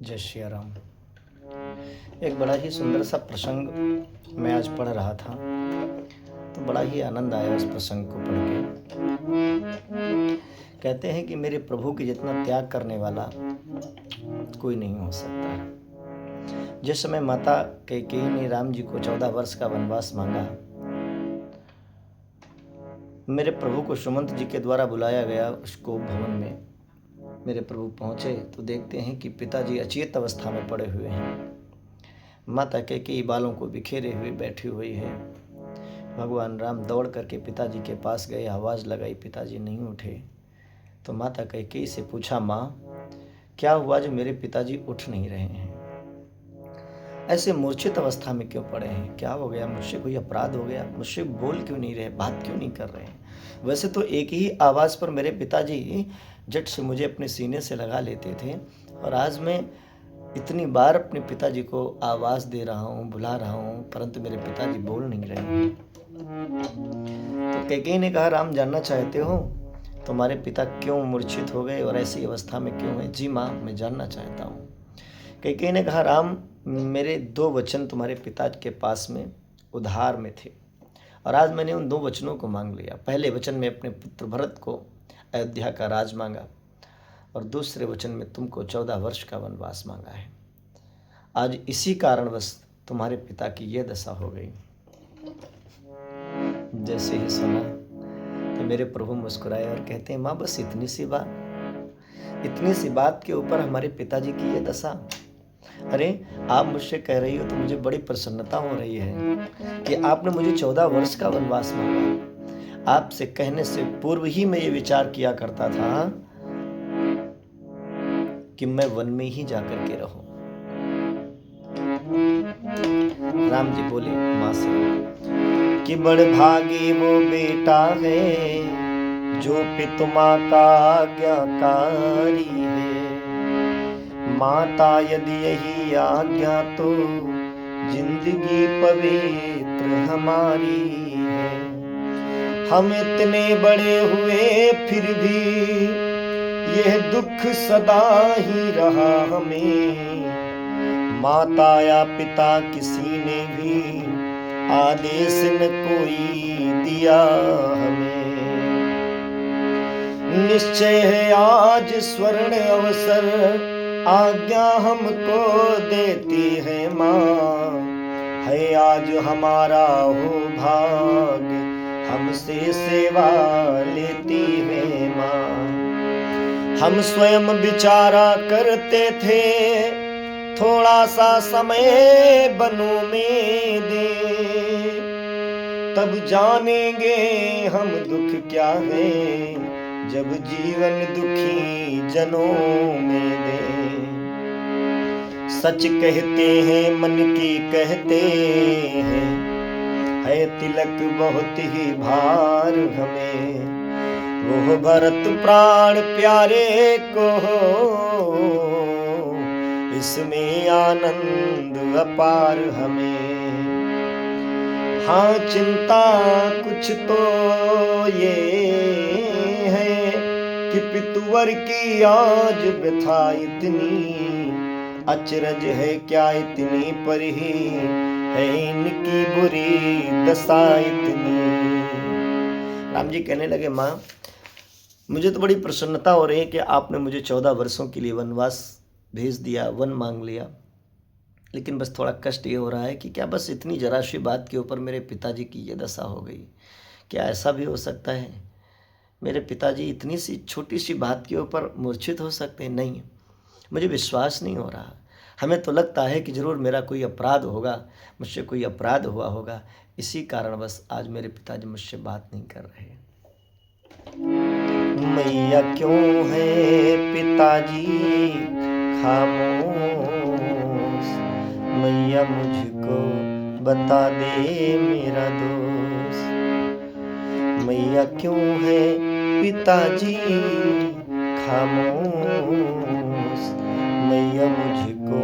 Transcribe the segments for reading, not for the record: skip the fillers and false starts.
जय श्री राम। एक बड़ा ही सुंदर सा प्रसंग मैं आज पढ़ रहा था, तो बड़ा ही आनंद आया उस प्रसंग को पढ़ के। कहते हैं कि मेरे प्रभु के जितना त्याग करने वाला कोई नहीं हो सकता है। जिस समय माता कैकेयी ने राम जी को 14 वर्ष का वनवास मांगा, मेरे प्रभु को सुमंत जी के द्वारा बुलाया गया उसको भवन में। मेरे प्रभु पहुँचे तो देखते हैं कि पिताजी अचेत अवस्था में पड़े हुए हैं। माता कैकेयी बालों को बिखेरे हुए बैठी हुई है। भगवान राम दौड़ करके पिताजी के पास गए, आवाज़ लगाई, पिताजी नहीं उठे। तो माता कैकेयी से पूछा, माँ क्या हुआ जो मेरे पिताजी उठ नहीं रहे हैं? ऐसे मूर्छित अवस्था में क्यों पड़े हैं? क्या हो गया? मुझसे कोई अपराध हो गया? मुझसे बोल क्यों नहीं रहे, बात क्यों नहीं कर रहे हैं? वैसे तो एक ही आवाज़ पर मेरे पिताजी झट से मुझे अपने सीने से लगा लेते थे, और आज मैं इतनी बार अपने पिताजी को आवाज़ दे रहा हूँ, बुला रहा हूँ, परंतु मेरे पिताजी बोल नहीं रहे हैं। तो कैकेयी ने कहा, राम जानना चाहते हो तुम्हारे पिता क्यों मूर्छित हो गए और ऐसी अवस्था में क्यों है? जी माँ, मैं जानना चाहता हूँ। कैकेयी ने कहा, राम मेरे 2 वचन तुम्हारे पिता के पास में उधार में थे, और आज मैंने उन 2 वचनों को मांग लिया। पहले वचन में अपने पुत्र भरत को अयोध्या का राज मांगा, और दूसरे वचन में तुमको 14 वर्ष का वनवास मांगा है। आज इसी कारणवश तुम्हारे पिता की यह दशा हो गई। जैसे ही सुना तो मेरे प्रभु मुस्कुराए और कहते हैं, माँ बस इतनी सी बात के ऊपर हमारे पिताजी की यह दशा? अरे आप मुझसे कह रही हो तो मुझे बड़ी प्रसन्नता हो रही है कि आपने मुझे 14 वर्ष का वनवास मांगा। आपसे कहने से पूर्व ही मैं ये विचार किया करता था कि मैं वन में ही जाकर के रहूं। राम जी बोले माँ से कि बड़ भागी वो बेटा है जो पितुमा का आज्ञाकारी है। माता यदि यही आज्ञा तो जिंदगी पवित्र हमारी है। हम इतने बड़े हुए फिर भी यह दुख सदा ही रहा हमें। माता या पिता किसी ने भी आदेश न कोई दिया हमें। निश्चय है आज स्वर्ण अवसर आज्ञा हमको देती है माँ। है आज हमारा हो भाग हमसे सेवा लेती है माँ। हम स्वयं विचारा करते थे थोड़ा सा समय बनों में दे, तब जानेंगे हम दुख क्या है जब जीवन दुखी जनों में दे। सच कहते हैं मन की कहते हैं, है तिलक बहुत ही भार हमें। वो भरत प्राण प्यारे को इसमें आनंद अपार हमें। हाँ चिंता कुछ तो ये है कि पितुवर की आज व्यथा इतनी। अचरज है क्या इतनी पर ही है इनकी बुरी दशा इतनी। राम जी कहने लगे, माँ मुझे तो बड़ी प्रसन्नता हो रही है कि आपने मुझे 14 वर्षों के लिए वनवास भेज दिया, वन मांग लिया, लेकिन बस थोड़ा कष्ट ये हो रहा है कि क्या बस इतनी जरा सी बात के ऊपर मेरे पिताजी की ये दशा हो गई? क्या ऐसा भी हो सकता है? मेरे पिताजी इतनी सी छोटी सी बात के ऊपर मूर्छित हो सकते हैं? नहीं, मुझे विश्वास नहीं हो रहा। हमें तो लगता है कि ज़रूर मेरा कोई अपराध होगा, मुझसे कोई अपराध हुआ होगा, इसी कारणवश आज मेरे पिताजी मुझसे बात नहीं कर रहे। मैया क्यों है पिताजी खामोश? मैया मुझको बता दे मेरा दोस्त। मैया क्यों है पिताजी खामोश? मैया मुझको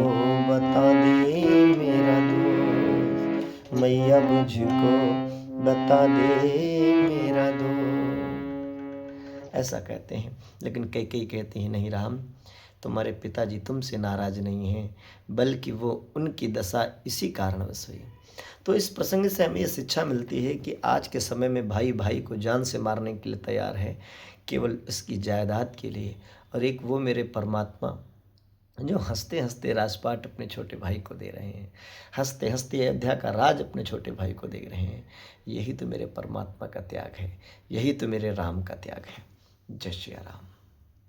बता दे मेरा दोस्त। मैया मुझको बता दे मेरा दोस्त। ऐसा कहते हैं, लेकिन कैकेयी कहती हैं, नहीं राम तुम्हारे पिताजी तुमसे नाराज नहीं हैं, बल्कि वो उनकी दशा इसी कारणवश हुई। तो इस प्रसंग से हमें यह शिक्षा मिलती है कि आज के समय में भाई भाई को जान से मारने के लिए तैयार है, केवल इसकी जायदाद के लिए। और एक वो मेरे परमात्मा जो हंसते हंसते राजपाट अपने छोटे भाई को दे रहे हैं, हंसते हंसते अयोध्या का राज अपने छोटे भाई को दे रहे हैं। यही तो मेरे परमात्मा का त्याग है, यही तो मेरे राम का त्याग है। जय श्री राम।